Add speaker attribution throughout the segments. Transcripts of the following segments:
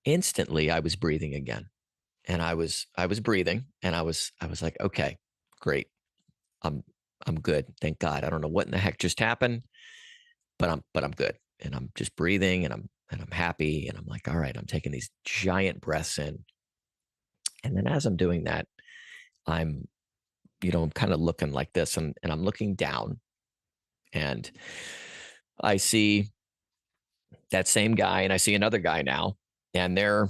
Speaker 1: instantly I was breathing again. And I was breathing, and I was like, okay, great. I'm I'm good. Thank God. I don't know what in the heck just happened, but I'm good. And I'm just breathing, and I'm happy. And I'm like, all right, I'm taking these giant breaths in. And then as I'm doing that, I'm, I'm kind of looking like this, and I'm looking down, and I see that same guy, and I see another guy now, and they're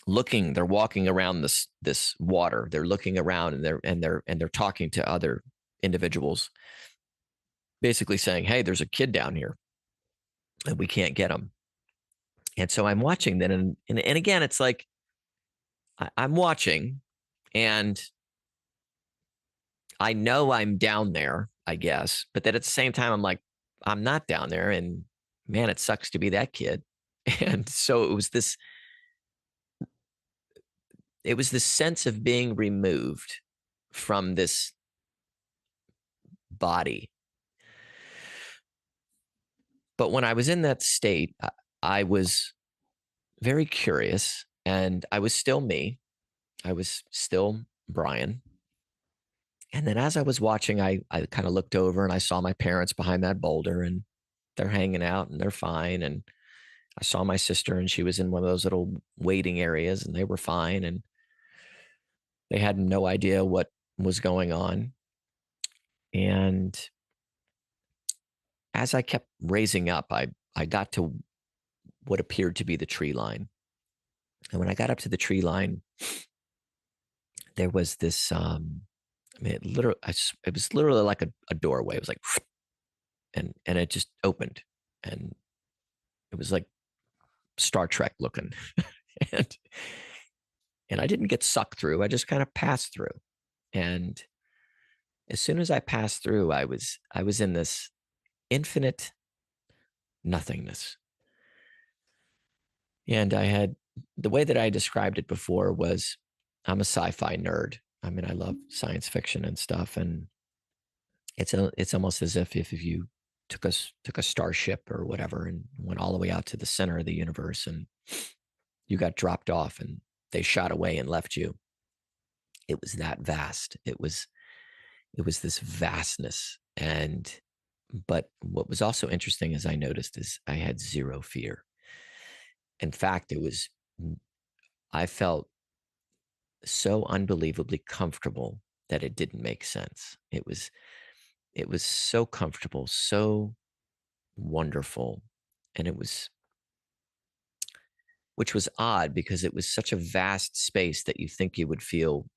Speaker 1: walking around this water. They're looking around, and they're talking to other individuals, basically saying, hey, there's a kid down here and we can't get him. And so I'm watching that, and again, it's like I'm watching, and I know I'm down there, I guess, but then at the same time, I'm like, I'm not down there, and man, it sucks to be that kid. And so it was this sense of being removed from this body. But when I was in that state, I was very curious, and I was still me. I was still Brian. And then as I was watching, I kind of looked over, and I saw my parents behind that boulder, and they're hanging out and they're fine. And I saw my sister, and she was in one of those little waiting areas, and they were fine. And they had no idea what was going on. And as I kept raising up, I got to what appeared to be the tree line. And when I got up to the tree line, there was this I mean, it was literally like a doorway. It was like, and it just opened, and it was like Star Trek looking, and and I didn't get sucked through. I just kind of passed through, and as soon as I passed through, I was in this infinite nothingness, and I had the way that I described it before was I'm a sci-fi nerd. I mean, I love science fiction and stuff, and it's almost as if you took a starship or whatever and went all the way out to the center of the universe, and you got dropped off, and they shot away and left you. It was that vast. It was this vastness. And but what was also interesting, as I noticed, is I had zero fear. In fact, I felt so unbelievably comfortable that it didn't make sense. It was so comfortable, so wonderful. And it was, which was odd because it was such a vast space that you think you would feel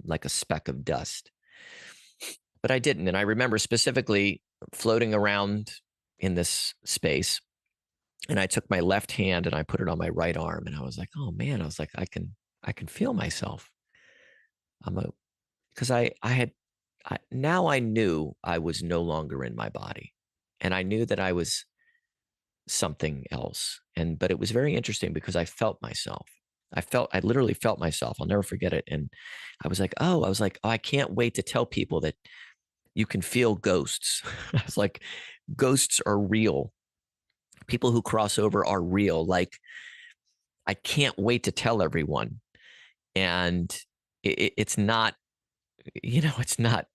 Speaker 1: like a speck of dust. But I didn't. And I remember specifically floating around in this space, and I took my left hand and I put it on my right arm, and I was like, oh man, I was like, I can feel myself. I'm a, because I had, now I knew I was no longer in my body, and I knew that I was something else. But it was very interesting because I literally felt myself. I'll never forget it. And I was like, oh, I can't wait to tell people that you can feel ghosts. I was like, ghosts are real. People who cross over are real. Like, I can't wait to tell everyone. And it's not, it's not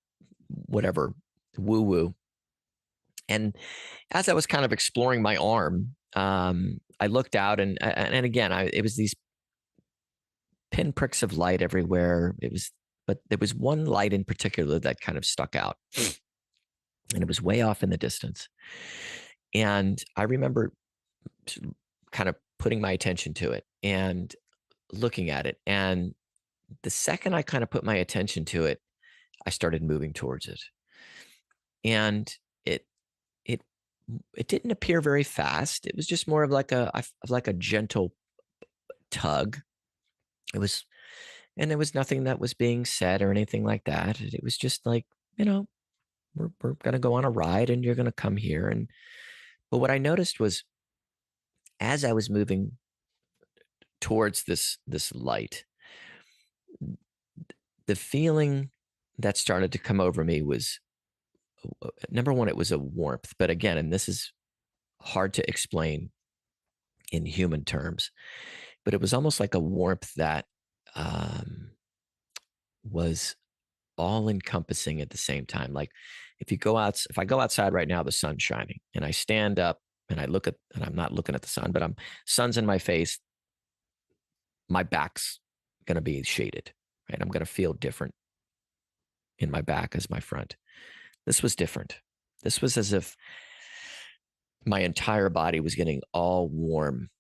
Speaker 1: whatever woo woo. And as I was kind of exploring my arm, I looked out, and again, it was these pinpricks of light everywhere. But there was one light in particular that kind of stuck out, and it was way off in the distance. And I remember kind of putting my attention to it and looking at it. And the second I kind of put my attention to it, I started moving towards it. And it it it didn't appear very fast. It was just more of like a gentle tug. It was, and there was nothing that was being said or anything like that. It was just like, we're gonna go on a ride, and you're gonna come here. And but what I noticed was as I was moving towards this light, the feeling that started to come over me was, number one, it was a warmth. But again, and this is hard to explain, in human terms, but it was almost like a warmth that um, was all encompassing at the same time. Like if I go outside right now, the sun's shining, and I stand up and I look at, and I'm not looking at the sun, but sun's in my face, my back's going to be shaded, right? I'm going to feel different in my back as my front. This was different. This was as if my entire body was getting all warm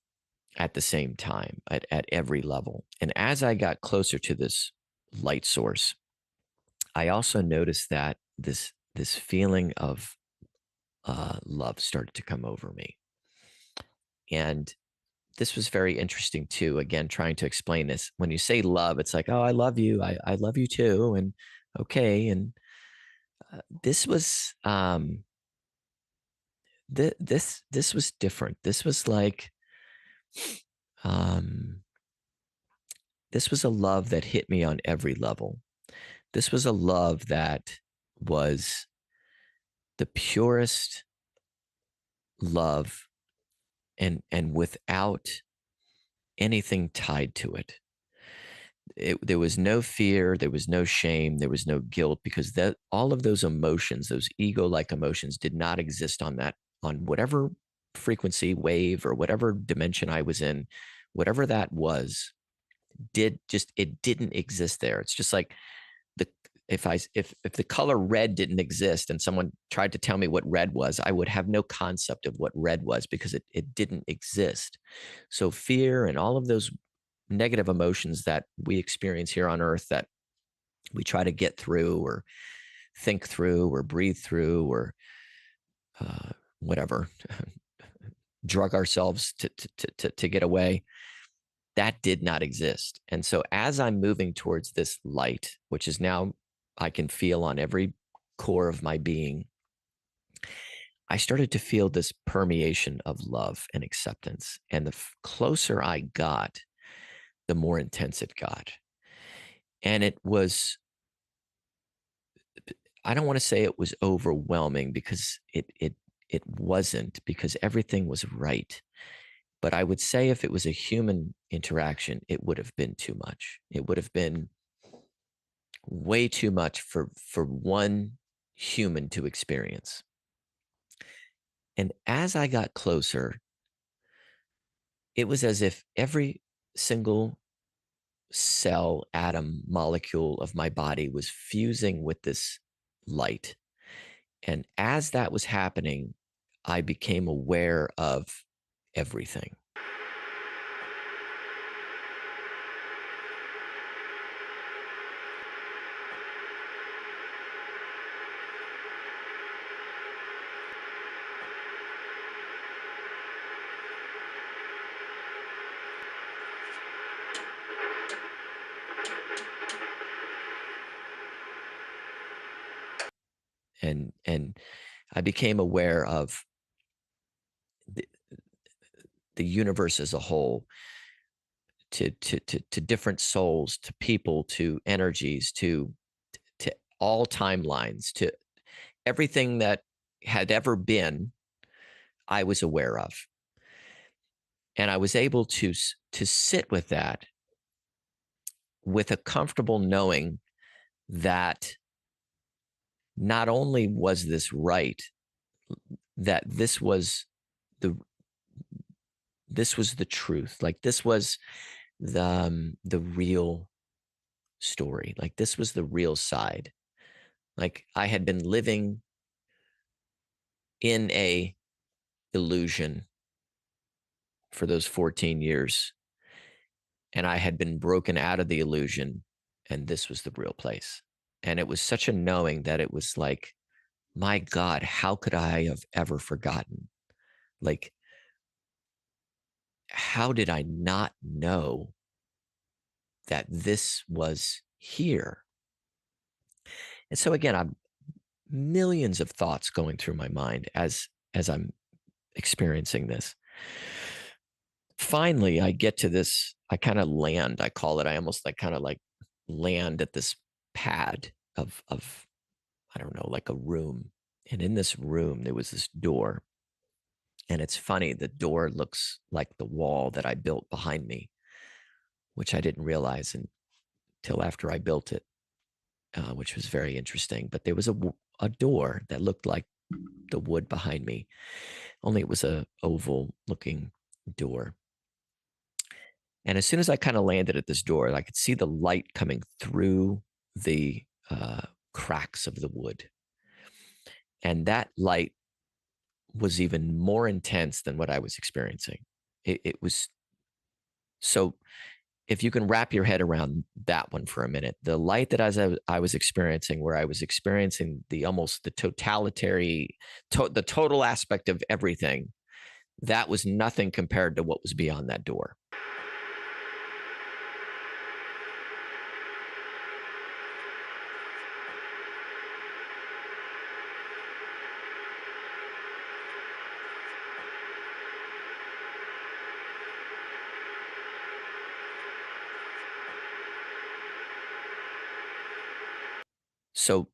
Speaker 1: at the same time at every level. And as I got closer to this light source, I also noticed that this feeling of love started to come over me. And this was very interesting too. Again, trying to explain this. When you say love, it's like, oh, I love you. I love you too. And okay. And this was this was different. This was like um, this was a love that hit me on every level. This was a love that was the purest love, and without anything tied to it. There was no fear, there was no shame, there was no guilt, because that all of those emotions, those ego-like emotions, did not exist on whatever frequency, wave, or whatever dimension I was in. Whatever that was, it didn't exist there. It's just like the if the color red didn't exist and someone tried to tell me what red was, I would have no concept of what red was, because it didn't exist. So fear and all of those negative emotions that we experience here on earth, that we try to get through or think through or breathe through, or whatever, drug ourselves to get away, that did not exist. And so as I'm moving towards this light, which is now I can feel on every core of my being, I started to feel this permeation of love and acceptance. And the closer I got, the more intense it got. And it was, I don't want to say it was overwhelming, because it wasn't, because everything was right. But I would say if it was a human interaction, it would have been too much. It would have been way too much for one human to experience. And as I got closer, it was as if every single cell, atom, molecule of my body was fusing with this light. And as that was happening, I became aware of everything. And I became aware of the, the universe as a whole, to different souls, to people, to energies, to all timelines, to everything that had ever been, I was aware of. And I was able to sit with that, with a comfortable knowing that not only was this right, that the this was the truth. Like this was the real story. Like this was the real side. Like I had been living in a illusion for those 14 years, and I had been broken out of the illusion, and this was the real place. And it was such a knowing that it was like, my God, how could I have ever forgotten? Like, how did I not know that this was here? And so again, I'm millions of thoughts going through my mind as I'm experiencing this. Finally, I get to this, I kind of land, I call it, I almost like kind of like land at this pad of I don't know, like a room. And in this room, there was this door. And it's funny, the door looks like the wall that I built behind me, which I didn't realize until after I built it, which was very interesting. But there was a door that looked like the wood behind me, only it was a oval looking door. And as soon as I kind of landed at this door, I could see the light coming through the cracks of the wood. And that light was even more intense than what I was experiencing. It was so, if you can wrap your head around that one for a minute, the light that I was experiencing, where I was experiencing the almost the the total aspect of everything, that was nothing compared to what was beyond that door. So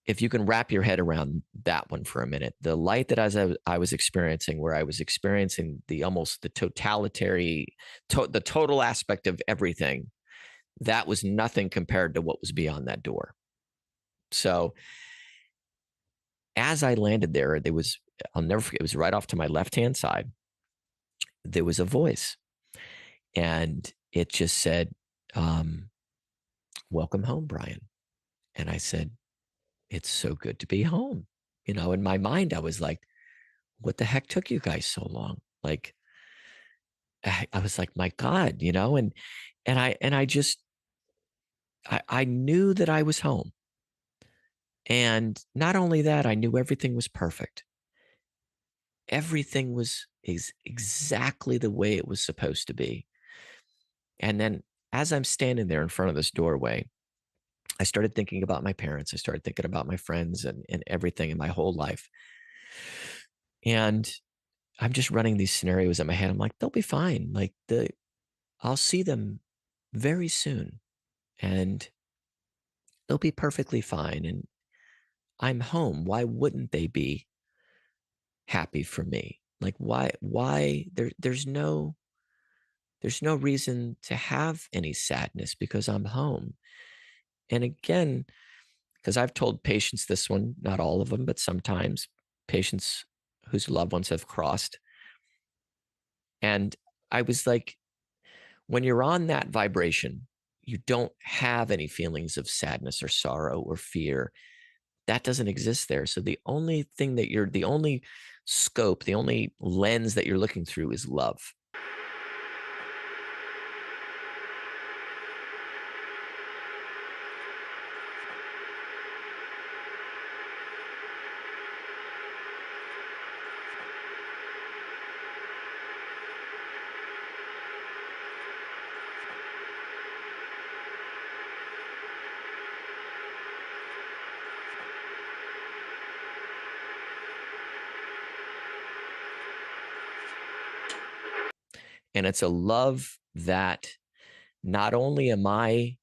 Speaker 1: if you can wrap your head around that one for a minute, the light that I was experiencing, where I was experiencing the almost the the total aspect of everything, that was nothing compared to what was beyond that door. So as I landed there, I'll never forget, it was right off to my left hand side. There was a voice, and it just said, um, "Welcome home, Brian." And I said, "It's so good to be home." In my mind, I was like, what the heck took you guys so long? Like, I was like, my God, and I just, I knew that I was home. And not only that, I knew everything was perfect. Everything was exactly the way it was supposed to be. And then as I'm standing there in front of this doorway, I started thinking about my parents. I started thinking about my friends and everything in my whole life. And I'm just running these scenarios in my head. I'm like, they'll be fine. I'll see them very soon, and they'll be perfectly fine. And I'm home. Why wouldn't they be happy for me? Like, why there's no reason to have any sadness because I'm home. And again, because I've told patients this one, not all of them, but sometimes patients whose loved ones have crossed. And I was like, when you're on that vibration, you don't have any feelings of sadness or sorrow or fear. That doesn't exist there. So the only scope, the only lens that you're looking through is love. And it's a love that not only am I,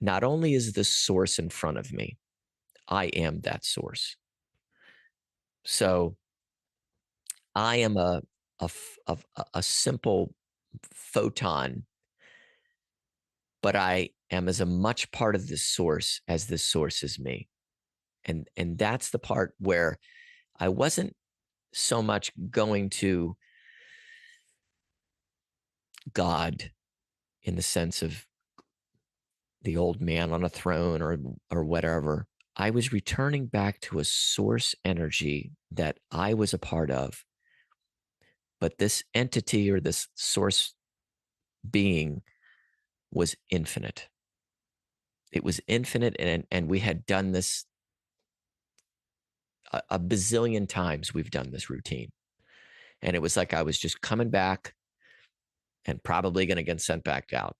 Speaker 1: not only is the source in front of me, I am that source. So I am a simple photon, but I am as a much part of this source as this source is me. And that's the part where I wasn't so much going to God in the sense of the old man on a throne or whatever. I was returning back to a source energy that I was a part of, but this entity or this source being was infinite. It was infinite, and we had done this a bazillion times. We've done this routine, and it was like I was just coming back and probably going to get sent back out.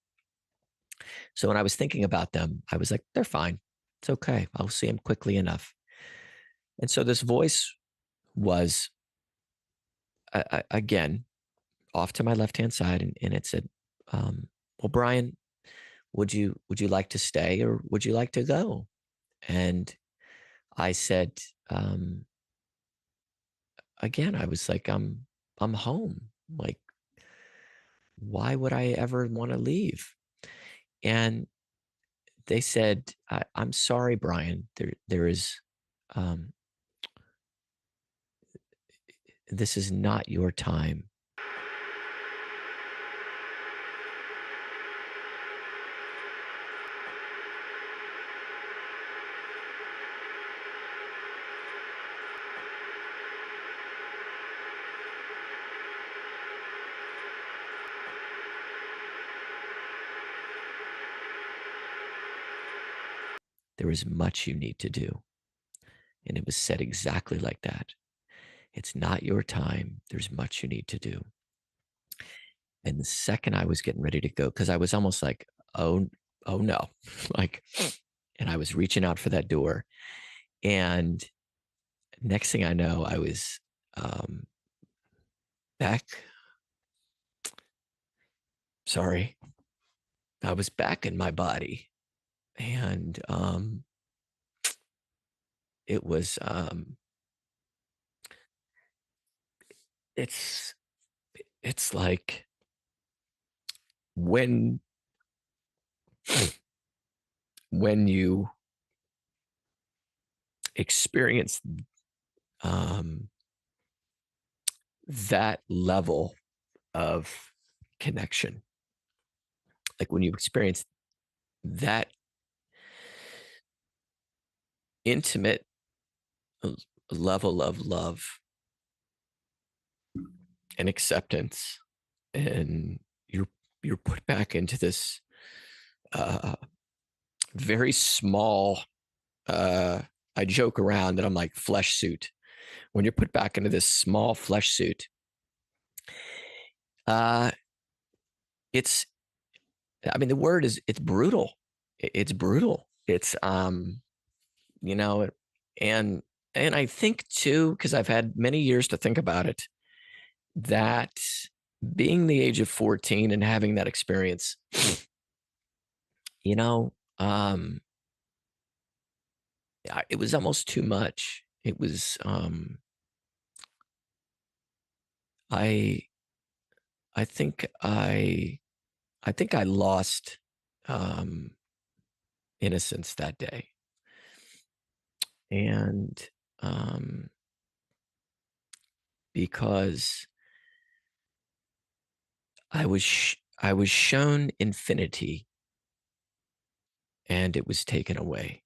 Speaker 1: So when I was thinking about them, I was like, they're fine. It's okay. I'll see them quickly enough. And so this voice was again off to my left hand side, and it said, "Well, Brian, would you like to stay or would you like to go?" And I said, um, again, I was like, I'm home. Like, why would I ever want to leave? And they said, I'm sorry, Brian. There is, um, this is not your time. There is much you need to do. And it was said exactly like that. It's not your time. There's much you need to do. And the second I was getting ready to go, because I was almost like, oh no. Like, and I was reaching out for that door. And next thing I know, I was um, back. Sorry, I was back in my body, and it was it's it's like when when you experience um, that level of connection, like when you experience that intimate l- level of love and acceptance, and you're put back into this uh, very small. Uh, I joke around that I'm like flesh suit. When you're put back into this small flesh suit, uh, it's. I mean, the word is it's brutal. It's brutal. It's you know, and and I think too, because I've had many years to think about it, that being the age of 14 and having that experience, you know, it was almost too much. It was I I think I think I lost um innocence that day. And um because I was shown infinity and it was taken away.